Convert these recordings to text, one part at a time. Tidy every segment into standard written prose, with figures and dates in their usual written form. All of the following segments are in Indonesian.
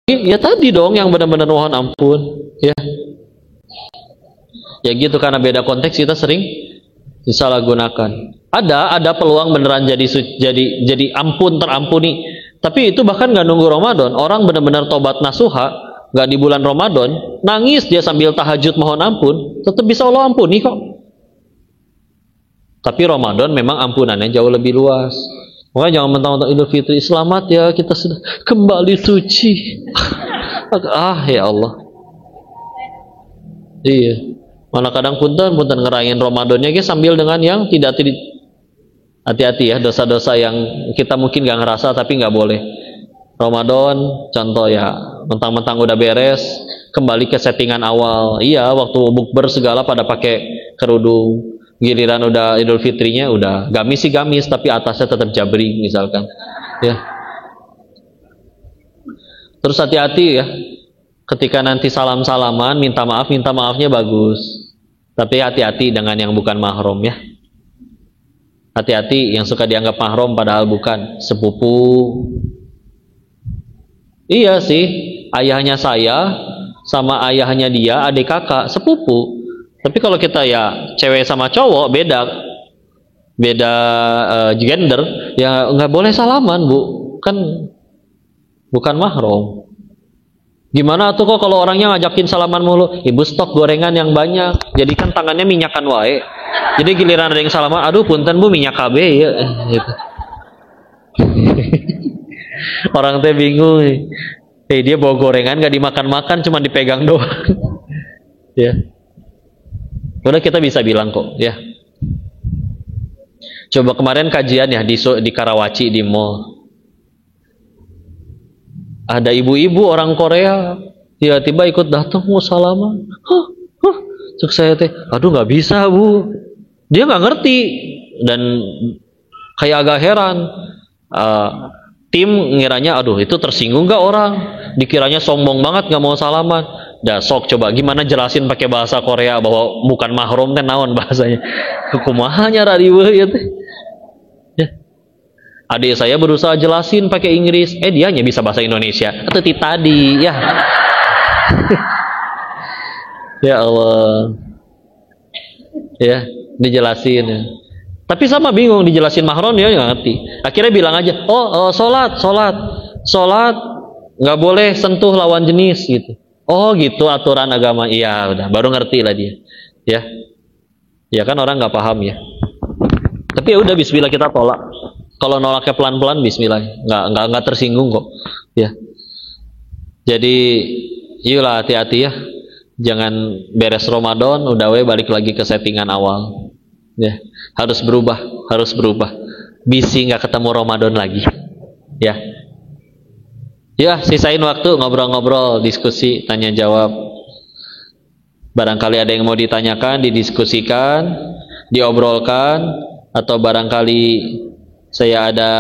ya tadi dong yang benar-benar mohon ampun, ya. Ya gitu, karena beda konteks kita sering disalahgunakan. Ada peluang beneran jadi ampun terampuni. Tapi itu bahkan nggak nunggu Ramadan. Orang benar-benar tobat nasuha, nggak di bulan Ramadan, nangis dia sambil tahajud mohon ampun, tetap bisa Allah ampuni kok. Tapi Ramadan memang ampunannya jauh lebih luas. Makanya jangan mentang-mentang Idul Fitri selamat ya kita sudah kembali suci. Ya Allah. Iya. Mana kadang punten ngerayain Ramadannya sambil dengan yang tidak hati-hati ya, dosa-dosa yang kita mungkin nggak ngerasa tapi nggak boleh. Ramadan contoh ya, mentang-mentang udah beres kembali ke settingan awal. Iya, waktu bukber segala pada pakai kerudung, giliran udah Idul Fitrinya udah gamis sih gamis tapi atasnya tetap jabri misalkan ya. Terus hati-hati ya ketika nanti salam-salaman, minta maafnya bagus, tapi hati-hati dengan yang bukan mahram ya. Hati-hati yang suka dianggap mahram padahal bukan, sepupu. Iya sih, ayahnya saya sama ayahnya dia adik kakak, sepupu. Tapi kalau kita ya cewek sama cowok beda gender, ya nggak boleh salaman bu, kan bukan mahram. Gimana tuh kok kalau orangnya ngajakin salaman mulu, ibu stok gorengan yang banyak, jadi kan tangannya minyakan wae. Jadi giliran ada yang salaman, aduh punten bu minyak KB ya. Gitu. Orang teh bingung. Dia bawa gorengan gak dimakan-makan, cuma dipegang doang. Ya. Udah kita bisa bilang kok, ya. Coba kemarin kajian ya di Karawaci di mall. Ada ibu-ibu orang Korea tiba-tiba ikut datang mau salaman. Cuk saya teh, aduh nggak bisa bu. Dia nggak ngerti dan kayak agak heran. Tim ngiranya, aduh itu tersinggung nggak orang? Dikiranya sombong banget nggak mau salaman. Dah sok coba gimana jelasin pakai bahasa Korea bahwa bukan mahram teh naon bahasanya. Kukumahanya radiweuh ya teh. Adik saya berusaha jelasin pakai Inggris, dianya bisa bahasa Indonesia. Atau tadi, ya. Ya Allah. Ya, dijelasin ya. Tapi sama bingung dijelasin mahram dia nggak ngerti. Akhirnya bilang aja, sholat nggak boleh sentuh lawan jenis gitu. Oh gitu aturan agama. Iya udah, baru ngerti lah dia. Ya, ya kan orang nggak paham ya. Tapi ya udah, bismillah kita tolak. Kalau nolaknya pelan-pelan, bismillah, nggak tersinggung kok, ya. Jadi, iyalah hati-hati ya, jangan beres Ramadan, udah balik lagi ke settingan awal, ya. Harus berubah. Bisi nggak ketemu Ramadan lagi, ya. Ya, sisain waktu ngobrol-ngobrol, diskusi, tanya jawab. Barangkali ada yang mau ditanyakan, didiskusikan, diobrolkan, atau barangkali saya ada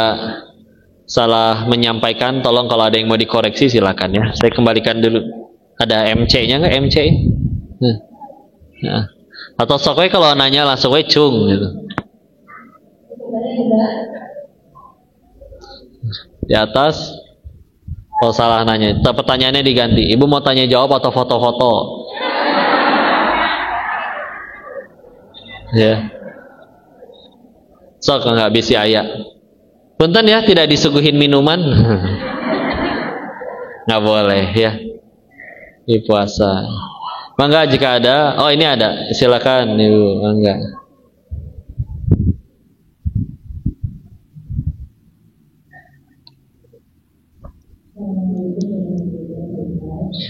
salah menyampaikan, tolong kalau ada yang mau dikoreksi silakan ya. Saya kembalikan dulu. Ada MC-nya nggak MC? Nah. Atau sokwe kalau nanya langsung cung gitu. Di atas. Kalau salah nanya, pertanyaannya diganti. Ibu mau tanya jawab atau foto-foto? Ya. Sok nggak bisi ayah. Punten ya, tidak disuguhin minuman. Nggak boleh ya. Di puasa. Mangga jika ada. Oh ini ada. Silakan ibu. Mangga.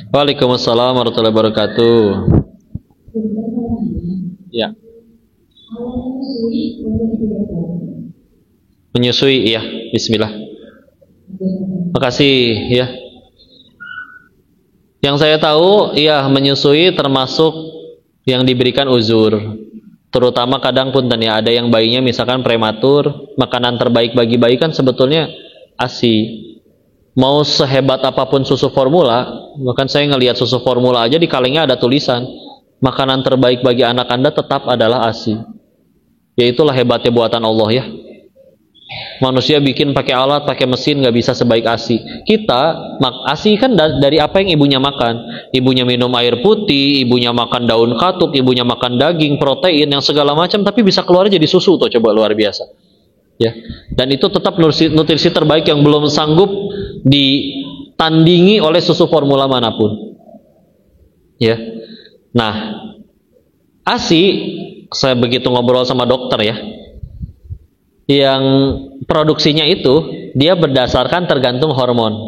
Waalaikumsalam warahmatullahi wabarakatuh. Ya. Menyusui, ya, bismillah. Makasih ya. Yang saya tahu, ya, menyusui termasuk yang diberikan uzur. Terutama kadang punten ya, ada yang bayinya misalkan prematur, makanan terbaik bagi bayi kan sebetulnya ASI. Mau sehebat apapun susu formula, bahkan saya ngelihat susu formula aja di kalengnya ada tulisan, makanan terbaik bagi anak Anda tetap adalah ASI. Ya itulah hebatnya buatan Allah ya. Manusia bikin pakai alat, pakai mesin, nggak bisa sebaik ASI. Kita, ASI kan dari apa yang ibunya makan. Ibunya minum air putih, ibunya makan daun katuk, ibunya makan daging, protein, yang segala macam, tapi bisa keluar jadi susu tuh, coba luar biasa. Ya, dan itu tetap nutrisi terbaik yang belum sanggup ditandingi oleh susu formula manapun. Ya, nah, ASI, saya begitu ngobrol sama dokter ya, yang produksinya itu dia berdasarkan tergantung hormon.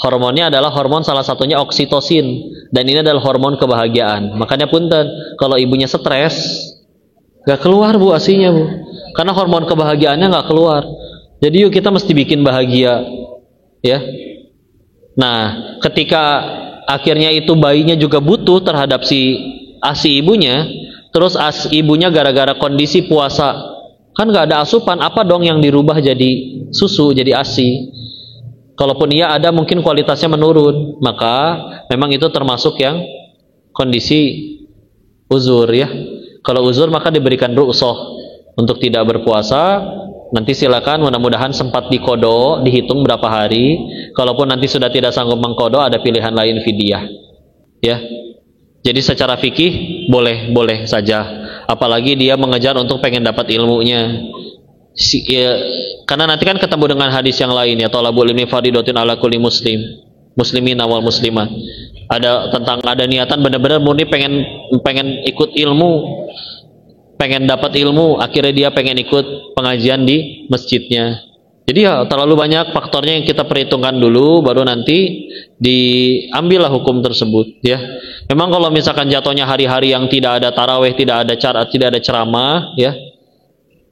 Hormonnya adalah hormon salah satunya oksitosin, dan ini adalah hormon kebahagiaan. Makanya punten, kalau ibunya stres, gak keluar bu ASInya bu, karena hormon kebahagiaannya gak keluar. Jadi yuk kita mesti bikin bahagia, ya. Nah, ketika akhirnya itu bayinya juga butuh terhadap si ASI ibunya, terus ibunya gara-gara kondisi puasa kan nggak ada asupan, apa dong yang dirubah jadi susu, jadi ASI? Kalaupun iya ada, mungkin kualitasnya menurun, maka memang itu termasuk yang kondisi uzur ya. Kalau uzur maka diberikan rukhsah untuk tidak berpuasa. Nanti silakan, mudah-mudahan sempat dikodo, dihitung berapa hari. Kalaupun nanti sudah tidak sanggup mengkodo, ada pilihan lain fidyah ya. Jadi secara fikih boleh saja, apalagi dia mengejar untuk pengen dapat ilmunya. Karena nanti kan ketemu dengan hadis yang lain ya, thalabul ilmi fardhatun ala kulli muslimin wal muslimat. Ada niatan benar-benar murni pengen ikut ilmu, pengen dapat ilmu, akhirnya dia pengen ikut pengajian di masjidnya. Jadi ya terlalu banyak faktornya yang kita perhitungkan dulu, baru nanti diambillah hukum tersebut ya. Memang kalau misalkan jatuhnya hari-hari yang tidak ada taraweh, tidak ada ceramah ya,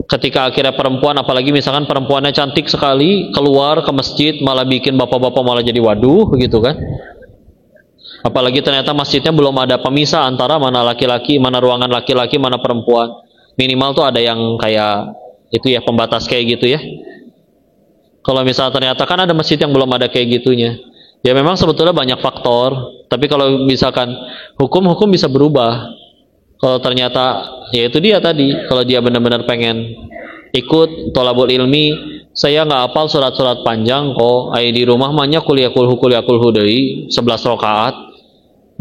ketika akhirnya perempuan, apalagi misalkan perempuannya cantik sekali, keluar ke masjid malah bikin bapak-bapak malah jadi waduh gitu kan. Apalagi ternyata masjidnya belum ada pemisah antara mana laki-laki, mana ruangan laki-laki, mana perempuan. Minimal tuh ada yang kayak itu ya, pembatas kayak gitu ya. Kalau misalnya ternyata kan ada masjid yang belum ada kayak gitunya, ya memang sebetulnya banyak faktor. Tapi kalau misalkan hukum bisa berubah. Kalau ternyata ya itu dia tadi, kalau dia benar-benar pengen ikut thalabul ilmi, saya nggak hafal surat-surat panjang kok, di rumah mahnya kuliah kulhu deui 11 rakaat.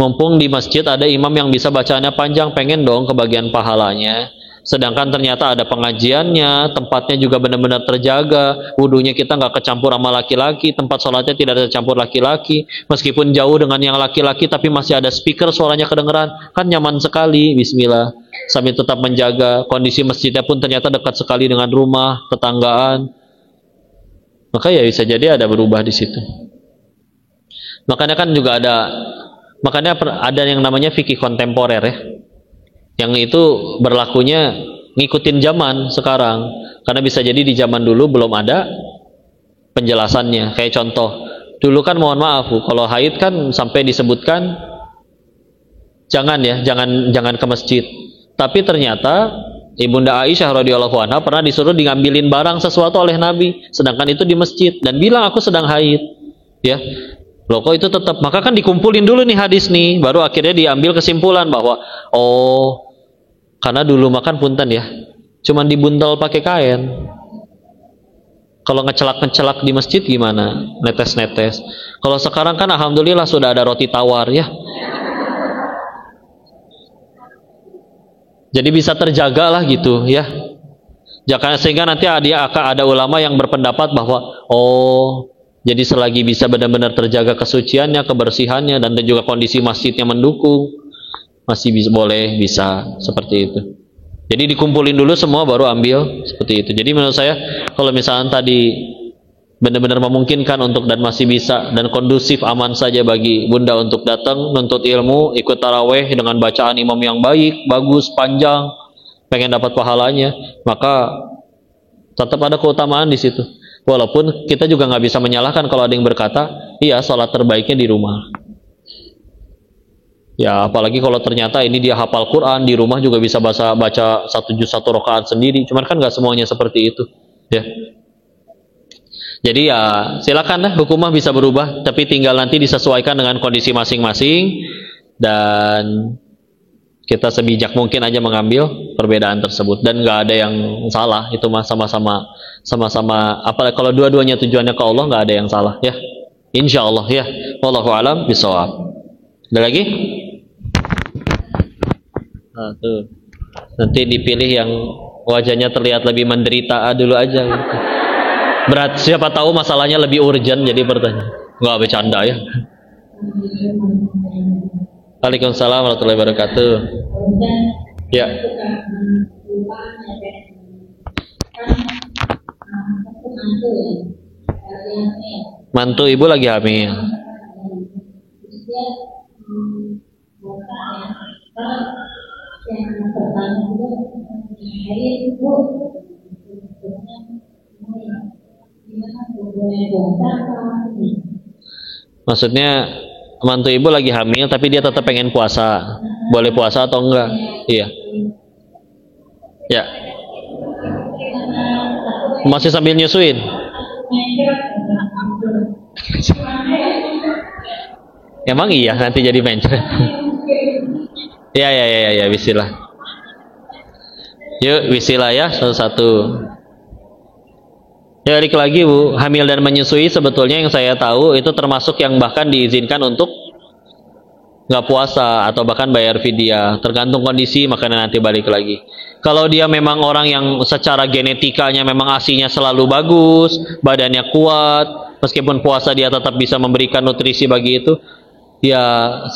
Mumpung di masjid ada imam yang bisa bacaannya panjang, pengen dong kebagian pahalanya. Sedangkan ternyata ada pengajiannya, tempatnya juga benar-benar terjaga, wudunya kita nggak kecampur sama laki-laki, tempat sholatnya tidak tercampur laki-laki, meskipun jauh dengan yang laki-laki tapi masih ada speaker, suaranya kedengeran, kan nyaman sekali, bismillah. Sambil tetap menjaga kondisi masjidnya pun ternyata dekat sekali dengan rumah, tetanggaan, maka ya bisa jadi ada berubah di situ. Makanya ada yang namanya fikih kontemporer ya, yang itu berlakunya ngikutin zaman sekarang, karena bisa jadi di zaman dulu belum ada penjelasannya. Kayak contoh, dulu kan mohon maaf Bu, kalau haid kan sampai disebutkan jangan ke masjid. Tapi ternyata Ibunda Aisyah radhiyallahu anha pernah disuruh ngambilin barang sesuatu oleh Nabi, sedangkan itu di masjid, dan bilang aku sedang haid. Ya, loh kok itu tetap, maka kan dikumpulin dulu nih hadis nih, baru akhirnya diambil kesimpulan bahwa oh, karena dulu makan punten ya, cuman dibuntel pakai kain. Kalau ngecelak di masjid gimana? Netes-netes. Kalau sekarang kan alhamdulillah sudah ada roti tawar ya. Jadi bisa terjaga lah gitu ya. Jangan, sehingga nanti akan ada ulama yang berpendapat bahwa oh, jadi selagi bisa benar-benar terjaga kesuciannya, kebersihannya, dan juga kondisi masjidnya mendukung, masih bisa seperti itu. Jadi dikumpulin dulu semua baru ambil seperti itu. Jadi menurut saya kalau misalnya tadi benar-benar memungkinkan untuk dan masih bisa dan kondusif aman saja bagi bunda untuk datang nuntut ilmu, ikut taraweh dengan bacaan imam yang baik, bagus, panjang, pengen dapat pahalanya, maka tetap ada keutamaan di situ. Walaupun kita juga nggak bisa menyalahkan kalau ada yang berkata, iya sholat terbaiknya di rumah. Ya apalagi kalau ternyata ini dia hafal Quran, di rumah juga bisa baca 1 juz 1 rakaat sendiri. Cuman kan nggak semuanya seperti itu, ya. Jadi ya silakan lah, hukumah bisa berubah, tapi tinggal nanti disesuaikan dengan kondisi masing-masing. Dan Kita sebijak mungkin aja mengambil perbedaan tersebut, dan nggak ada yang salah. Itu mah sama-sama apa, kalau dua-duanya tujuannya ke Allah, nggak ada yang salah ya, insya Allah ya. Wallahu alam bishawab. Ada lagi? Nah, tuh. Nanti dipilih yang wajahnya terlihat lebih menderita dulu aja gitu. Berat, siapa tahu masalahnya lebih urgent jadi pertanyaan. Nggak bercanda ya. Waalaikumsalam warahmatullahi wabarakatuh. Ya. Mantu ibu lagi hamil. Maksudnya mantu ibu lagi hamil tapi dia tetap pengen puasa, boleh puasa atau enggak? Iya. Ya. Masih sambil nyusuin. Emang iya nanti jadi mencret. Ya, bismillah. Yuk, bismillah ya, satu-satu. Ya, balik lagi Bu, hamil dan menyusui sebetulnya yang saya tahu itu termasuk yang bahkan diizinkan untuk nggak puasa atau bahkan bayar fidyah, tergantung kondisi, makanya nanti balik lagi. Kalau dia memang orang yang secara genetikanya memang asinya selalu bagus, badannya kuat, meskipun puasa dia tetap bisa memberikan nutrisi bagi itu, ya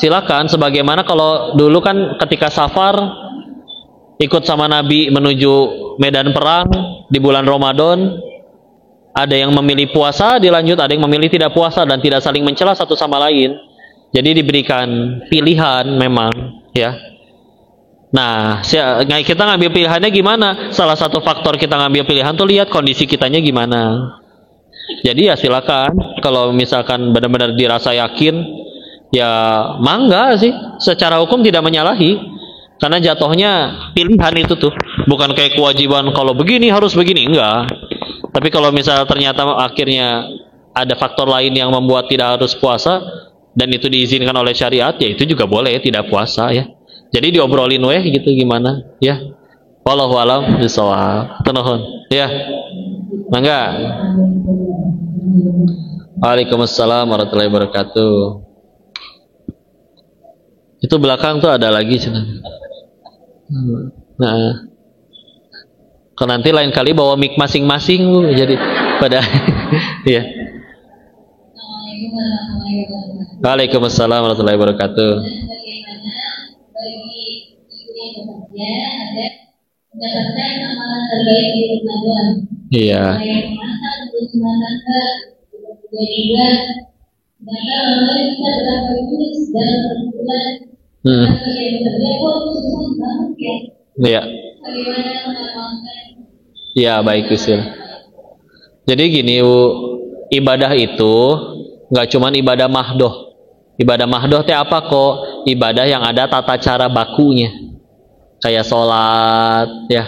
silakan. Sebagaimana kalau dulu kan ketika safar ikut sama Nabi menuju medan perang di bulan Ramadan, ada yang memilih puasa dilanjut, ada yang memilih tidak puasa dan tidak saling mencela satu sama lain. Jadi diberikan pilihan memang ya. Nah, kita ngambil pilihannya gimana? Salah satu faktor kita ngambil pilihan tuh lihat kondisi kitanya gimana. Jadi ya silakan. Kalau misalkan benar-benar dirasa yakin, ya mangga sih. Secara hukum tidak menyalahi. Karena jatuhnya pilihan itu tuh, bukan kayak kewajiban kalau begini harus begini, enggak. Tapi kalau misalnya ternyata akhirnya ada faktor lain yang membuat tidak harus puasa dan itu diizinkan oleh syariat, ya itu juga boleh tidak puasa ya. Jadi diobrolin weh gitu gimana ya. Wallahu a'lam bishawab. Nuhun ya. Mangga. Waalaikumsalam warahmatullahi wabarakatuh. Itu belakang tuh ada lagi cina. Nah, kalau nanti lain kali bawa mic masing-masing Bu, jadi pada ya. Waalaikumsalam warahmatullahi wabarakatuh. Bagi ibu yang bekerja ada mendapatkan amalan terbaik di Ramadan. Iya. Saya masak terus masak juga maka Ramadan bisa berapa juz dalam sebulan. Bagi yang bekerja kok susah banget ya. Iya. Bagaimana mengamalkan? Iya baik usul. Jadi gini Bu, ibadah itu nggak cuman ibadah mahdoh. Ibadah mahdoh teh apa kok? Ibadah yang ada tata cara bakunya. Kayak sholat ya.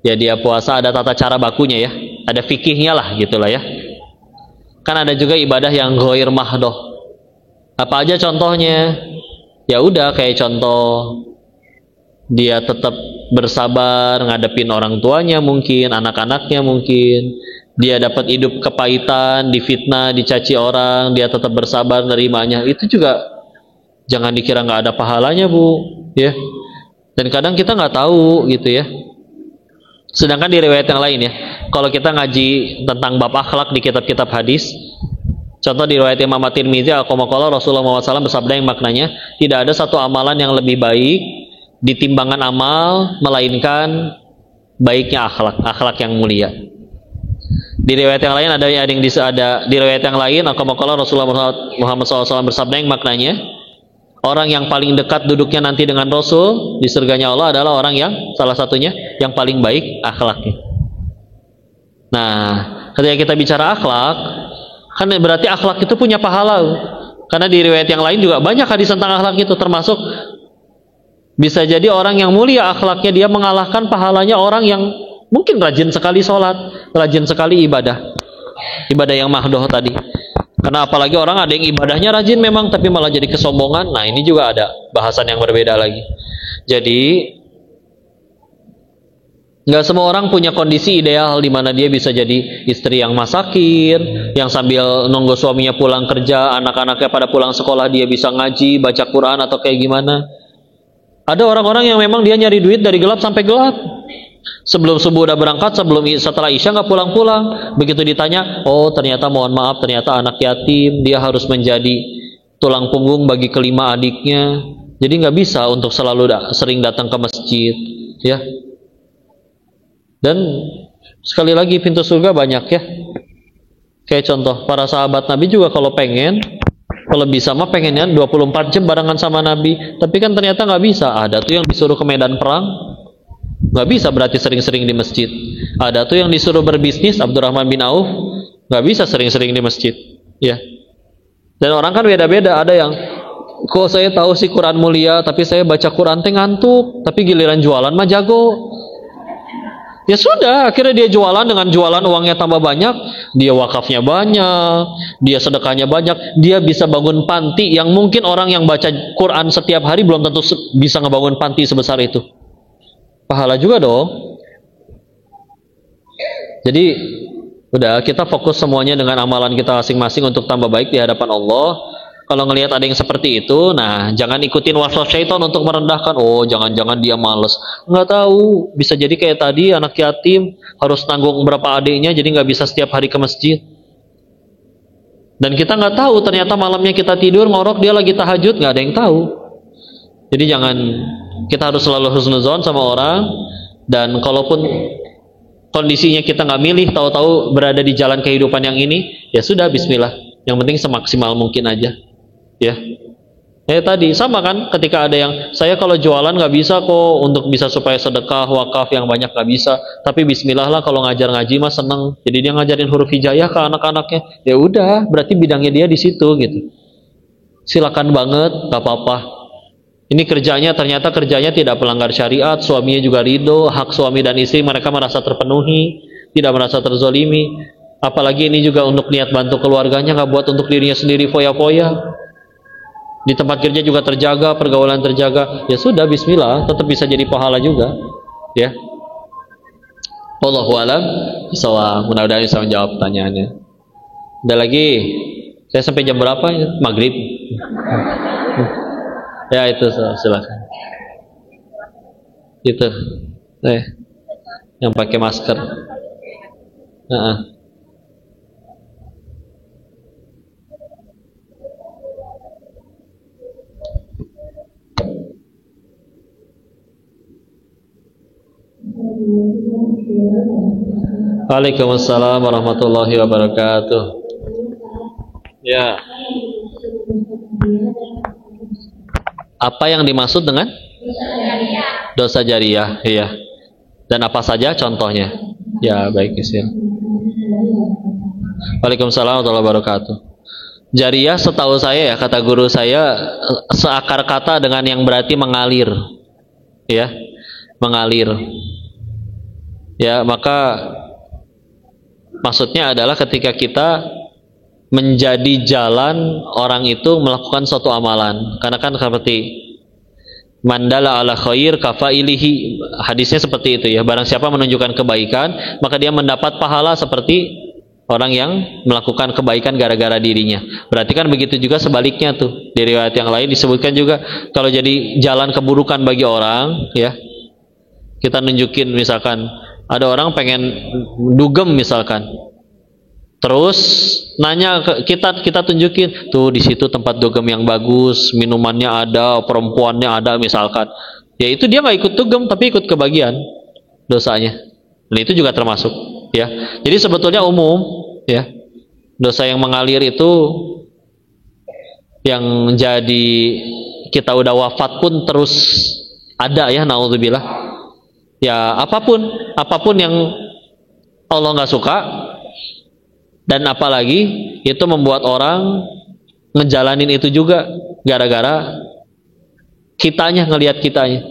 Ya dia puasa ada tata cara bakunya ya. Ada fikihnya lah gitulah ya. Kan ada juga ibadah yang ghair mahdoh. Apa aja contohnya? Ya udah kayak contoh dia tetap bersabar ngadepin orang tuanya mungkin, anak-anaknya mungkin. Dia dapat hidup kepahitan, difitnah, dicaci orang, dia tetap bersabar nerimanya. Itu juga jangan dikira nggak ada pahalanya Bu, ya. Dan kadang kita nggak tahu gitu ya. Sedangkan di riwayat yang lain ya, kalau kita ngaji tentang bab akhlak di kitab-kitab hadis, contoh di riwayat Imam At-Tirmidzi, Rasulullah SAW bersabda yang maknanya tidak ada satu amalan yang lebih baik di timbangan amal melainkan baiknya akhlak yang mulia. Di riwayat yang lain ada di riwayat yang lain Rasulullah Muhammad SAW bersabda yang maknanya orang yang paling dekat duduknya nanti dengan Rasul di surganya Allah adalah orang yang salah satunya yang paling baik akhlaknya. Nah, ketika kita bicara akhlak, kan berarti akhlak itu punya pahala. Karena di riwayat yang lain juga banyak hadis tentang akhlak itu, termasuk bisa jadi orang yang mulia akhlaknya dia mengalahkan pahalanya orang yang mungkin rajin sekali sholat, rajin sekali ibadah yang mahdoh tadi. Karena apalagi orang ada yang ibadahnya rajin memang tapi malah jadi kesombongan. Nah ini juga ada bahasan yang berbeda lagi. Jadi nggak semua orang punya kondisi ideal di mana dia bisa jadi istri yang masakin, yang sambil nunggu suaminya pulang kerja, anak-anaknya pada pulang sekolah dia bisa ngaji, baca Quran atau kayak gimana. Ada orang-orang yang memang dia nyari duit dari gelap sampai gelap. Sebelum subuh udah berangkat, setelah isya nggak pulang-pulang. Begitu ditanya, oh ternyata mohon maaf, ternyata anak yatim, dia harus menjadi tulang punggung bagi kelima adiknya. Jadi nggak bisa untuk selalu sering datang ke masjid, ya. Dan sekali lagi pintu surga banyak ya. Kayak contoh para sahabat Nabi juga kalau bisa mah pengennya 24 jam barengan sama Nabi. Tapi kan ternyata nggak bisa. Ada tuh yang disuruh ke medan perang, nggak bisa berarti sering-sering di masjid. Ada tuh yang disuruh berbisnis, Abdurrahman bin Auf, nggak bisa sering-sering di masjid. Ya. Dan orang kan beda-beda. Ada yang kok saya tahu sih Quran mulia, tapi saya baca Quran teh ngantuk. Tapi giliran jualan mah jago. Ya sudah, akhirnya dia jualan, dengan jualan uangnya tambah banyak, dia wakafnya banyak, dia sedekahnya banyak, dia bisa bangun panti yang mungkin orang yang baca Quran setiap hari belum tentu bisa ngebangun panti sebesar itu. Pahala juga dong. Jadi udah, kita fokus semuanya dengan amalan kita masing-masing untuk tambah baik di hadapan Allah. Kalau ngelihat ada yang seperti itu, nah jangan ikutin waswas syaitan untuk merendahkan. Oh jangan-jangan dia males, nggak tahu, bisa jadi kayak tadi anak yatim harus tanggung berapa adiknya, jadi nggak bisa setiap hari ke masjid. Dan kita nggak tahu, ternyata malamnya kita tidur ngorok dia lagi tahajud, nggak ada yang tahu. Jadi jangan, kita harus selalu husnuzon sama orang. Dan kalaupun kondisinya kita nggak milih, tahu-tahu berada di jalan kehidupan yang ini, ya sudah, bismillah. Yang penting semaksimal mungkin aja. Ya, tadi sama kan, ketika ada yang saya kalau jualan nggak bisa kok, untuk bisa supaya sedekah wakaf yang banyak nggak bisa, tapi bismillah lah kalau ngajar ngaji mah seneng, jadi dia ngajarin huruf hijaiyah ke anak-anaknya, ya udah berarti bidangnya dia di situ gitu, silakan banget, nggak apa-apa. Ini ternyata kerjanya tidak pelanggar syariat, suaminya juga ridho, hak suami dan istri mereka merasa terpenuhi, tidak merasa terzolimi. Apalagi ini juga untuk niat bantu keluarganya, nggak buat untuk dirinya sendiri foya-foya. Di tempat kerja juga terjaga, pergaulan terjaga. Ya sudah, bismillah, tetap bisa jadi pahala juga. Ya. Wallahu a'lam bishawab. Mudah-mudahan bisa menjawab pertanyaannya. Ada lagi? Saya sampai jam berapa ya? Maghrib. Ya itu, silakan. Itu. Yang pakai masker. Waalaikumsalam warahmatullahi wabarakatuh. Ya. Apa yang dimaksud dengan dosa jariyah? Iya. Dan apa saja contohnya? Ya, baik, Isil. Waalaikumsalam warahmatullahi wabarakatuh. Jariyah setahu saya ya, kata guru saya, seakar kata dengan yang berarti mengalir. Ya, mengalir. Ya, maka maksudnya adalah ketika kita menjadi jalan orang itu melakukan suatu amalan. Karena kan seperti mandala ala khair kafailihi, hadisnya seperti itu ya. Barang siapa menunjukkan kebaikan, maka dia mendapat pahala seperti orang yang melakukan kebaikan gara-gara dirinya. Berarti kan begitu juga sebaliknya tuh. Di riwayat yang lain disebutkan juga kalau jadi jalan keburukan bagi orang, ya. Kita nunjukin misalkan ada orang pengen dugem misalkan. Terus nanya kita tunjukin tuh di situ tempat dugem yang bagus, minumannya ada, perempuannya ada misalkan. Ya itu dia nggak ikut dugem tapi ikut kebagian dosanya. Dan itu juga termasuk ya. Jadi sebetulnya umum ya. Dosa yang mengalir itu yang jadi kita udah wafat pun terus ada ya, naudzubillah. Ya apapun yang Allah nggak suka, dan apalagi itu membuat orang ngejalanin itu juga gara-gara kitanya, ngelihat kitanya.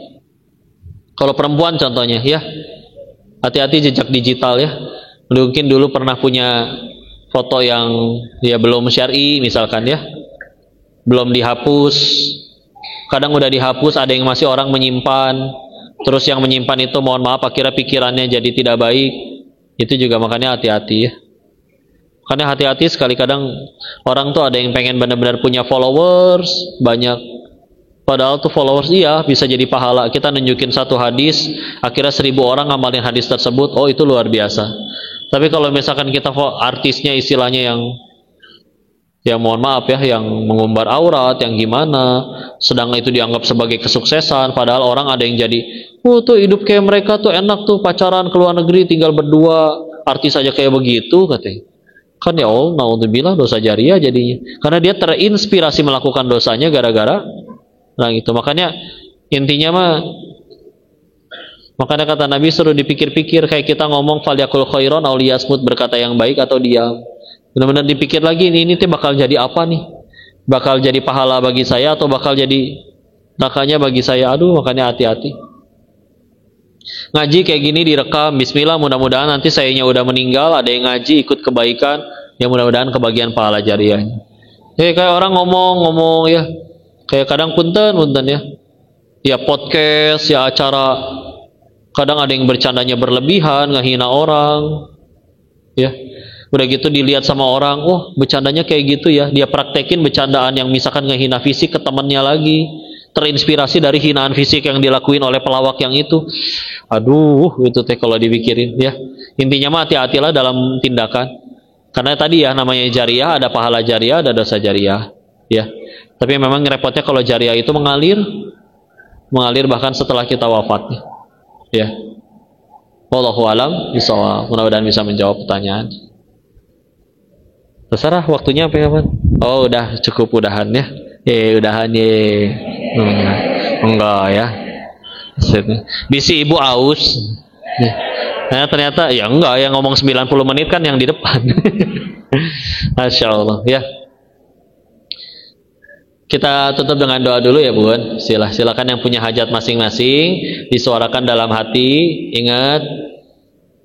Kalau perempuan contohnya ya, hati-hati jejak digital ya. Mungkin dulu pernah punya foto yang ya belum syar'i misalkan ya, belum dihapus, kadang udah dihapus, ada yang masih orang menyimpan, terus yang menyimpan itu mohon maaf akhirnya pikirannya jadi tidak baik. Itu juga makanya hati-hati ya. Makanya hati-hati sekali, kadang orang tuh ada yang pengen benar-benar punya followers banyak, padahal tuh followers iya bisa jadi pahala. Kita nunjukin satu hadis, akhirnya 1000 orang ngamalin hadis tersebut, oh itu luar biasa. Tapi kalau misalkan kita artisnya istilahnya yang mohon maaf ya, yang mengumbar aurat, yang gimana, sedang itu dianggap sebagai kesuksesan, padahal orang ada yang jadi, oh tuh hidup kayak mereka tuh enak tuh, pacaran ke luar negeri tinggal berdua, artis aja kayak begitu katanya. Kan ya Allah, naudzubillah, dosa jariah jadinya. Karena dia terinspirasi melakukan dosanya gara-gara nah itu. Makanya intinya makanya kata Nabi suruh dipikir-pikir, kayak kita ngomong falyakul khairon aw liyasmut, berkata yang baik atau diam. Benar-benar dipikir lagi, ini teh bakal jadi apa nih? Bakal jadi pahala bagi saya atau bakal jadi nerakanya bagi saya? Aduh, makanya hati-hati. Ngaji kayak gini direkam, bismillah, mudah-mudahan nanti sayanya udah meninggal, ada yang ngaji ikut kebaikan, ya mudah-mudahan kebagian pahala jariahnya. Kayak orang ngomong ya, kayak kadang punten ya podcast, ya acara, kadang ada yang bercandanya berlebihan, ngehina orang, ya udah gitu dilihat sama orang, oh bercandanya kayak gitu ya, dia praktekin bercandaan yang misalkan ngehina fisik ke temannya lagi, terinspirasi dari hinaan fisik yang dilakuin oleh pelawak yang itu. Aduh, itu teh kalau dipikirin ya. Intinya mah hati-hatilah dalam tindakan. Karena tadi ya namanya jariah, ada pahala jariah, ada dosa jariah, ya. Tapi memang repotnya kalau jariah itu mengalir bahkan setelah kita wafat, ya. Wallahu alam bishawab. Mudah-mudahan bisa menjawab pertanyaan. Terserah waktunya apa ya, Pak? Oh, udah cukup udahan ya. Udahan ye. Enggak ya. Bisi ibu aus. Nah, ternyata ya enggak, yang ngomong 90 menit kan yang di depan. Masya Allah ya. Kita tutup dengan doa dulu ya Bun. Silakan yang punya hajat masing-masing disuarakan dalam hati. Ingat,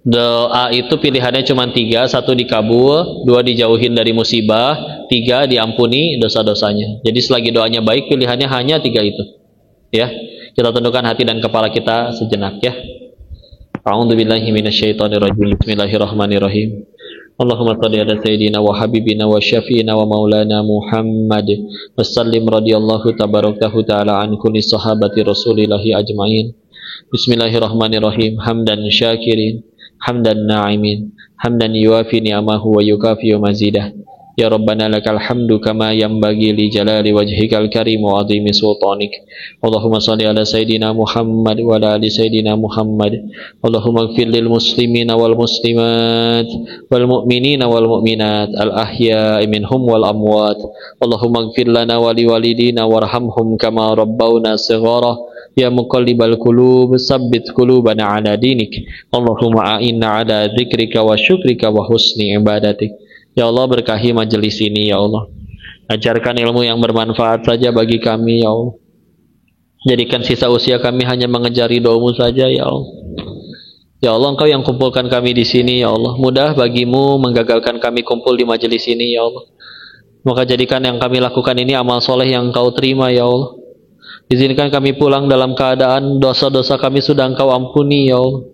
doa itu pilihannya cuma 3. 1 dikabul, 2 dijauhin dari musibah, 3 diampuni dosa-dosanya. Jadi selagi doanya baik, pilihannya hanya 3 itu. Ya, kita tundukkan hati dan kepala kita sejenak ya. A'udzubillahi minasyaitonirrajim. Bismillahirrahmanirrahim. Allahumma shalli ala sayyidina wa habibina wa syafiina wa maulana Muhammad wa sallim radhiyallahu tabarakahu ta'ala an kulli sahabati rasulillahi ajma'in. Bismillahirrahmanirrahim. Hamdan syakirin, hamdan na'imin, hamdan yuafi ni'amahu wa yukafi mazidah. Ya Rabbana lakal hamdu kama yanbaghi li jalali wajhikal karim wa azimi sultanik. Allahumma salli ala sayyidina Muhammad wa ala ali sayyidina Muhammad. Allahumma ighfir lil muslimina wal muslimat wal mu'minina wal mu'minat al ahya'i minhum wal amwat. Allahumma ighfir lana wa li walidina warhamhum kama rabbawna shighara. Ya muqallibal qulub tsabbit qulubana ala dinik. Allahumma a'inna ala dzikrika wa syukrika wa husni ibadatik. Ya Allah, berkahi majelis ini ya Allah. Ajarkan ilmu yang bermanfaat saja bagi kami ya Allah. Jadikan sisa usia kami hanya mengejar ridho-Mu saja ya Allah. Ya Allah, Engkau yang kumpulkan kami di sini ya Allah. Mudah bagimu menggagalkan kami kumpul di majelis ini ya Allah. Maka jadikan yang kami lakukan ini amal soleh yang Engkau terima ya Allah. Izinkan kami pulang dalam keadaan dosa-dosa kami sudah Engkau ampuni ya Allah.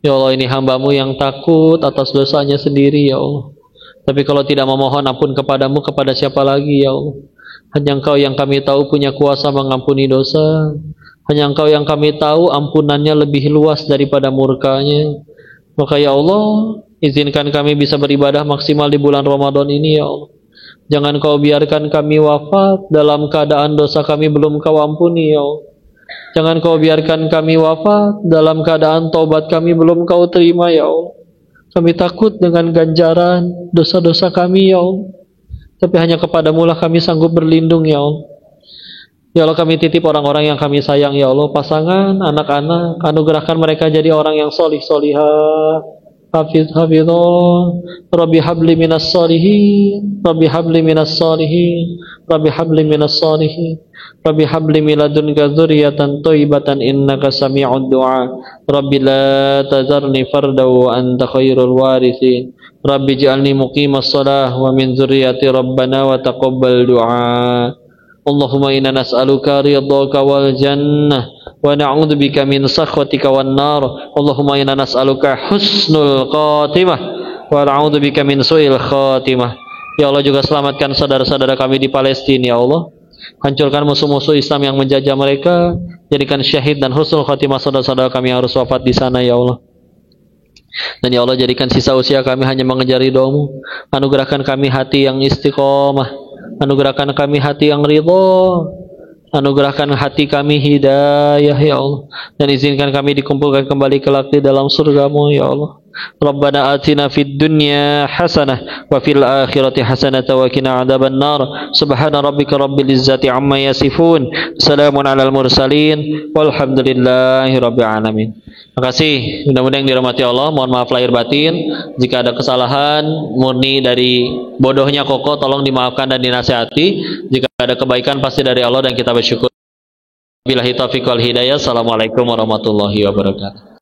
Ya Allah, ini hamba-Mu yang takut atas dosanya sendiri ya Allah. Tapi kalau tidak memohon ampun kepadamu, kepada siapa lagi ya Allah? Hanya Engkau yang kami tahu punya kuasa mengampuni dosa. Hanya Engkau yang kami tahu ampunannya lebih luas daripada murkanya. Maka ya Allah, izinkan kami bisa beribadah maksimal di bulan Ramadan ini ya Allah. Jangan Kau biarkan kami wafat dalam keadaan dosa kami belum Kau ampuni ya Allah. Jangan Kau biarkan kami wafat dalam keadaan taubat kami belum Kau terima ya Allah. Kami takut dengan ganjaran dosa-dosa kami ya Allah. Tapi hanya kepadamu lah kami sanggup berlindung ya Allah. Ya Allah, kami titip orang-orang yang kami sayang ya Allah. Pasangan, anak-anak, anugerahkan mereka jadi orang yang solih-solihah. Hafidhah. Rabbi habli minas solihin. Rabbi habli minas solihin. Rabbi habli minas solihin. Rabbi habli miladunka dzurriyyatan thayyibatan innaka sami'ud du'a. Rabbi la tazarni farda wa anta khairul warithin. Rabbi ij'alni muqimas shalah wa min dzurriyyati rabbana wa taqabbal du'a. Allahumma inna nas'aluka ridhaka wal jannah wa na'udzubika min sakhatika wan nar. Allahumma inna nas'aluka husnul khatimah wa na'udzubika min su'il khatimah. Ya Allah, juga selamatkan saudara-saudara kami di Palestina ya Allah. Hancurkan musuh-musuh Islam yang menjajah mereka. Jadikan syahid dan husnul khatimah saudara-saudara kami yang harus wafat di sana ya Allah. Dan ya Allah, jadikan sisa usia kami hanya mengejar ridha-Mu. Anugerahkan kami hati yang istiqomah. Anugerahkan kami hati yang ridha. Anugerahkan hati kami hidayah ya Allah. Dan izinkan kami dikumpulkan kembali kelak di dalam surga-Mu ya Allah. Rabbana atina fid dunya hasanah wa fil akhirati hasanah wa qina adzaban nar. Subhana rabbika rabbil izzati amma yasifun. Salamun alal mursalin walhamdulillahi rabbil alamin. Terima kasih. Mudah-mudahan yang dirahmati Allah. Mohon maaf lahir batin. Jika ada kesalahan murni dari bodohnya Koko, tolong dimaafkan dan dinasihati. Jika ada kebaikan pasti dari Allah dan kita bersyukur. Billahi taufiq wal hidayah. Assalamualaikum warahmatullahi wabarakatuh.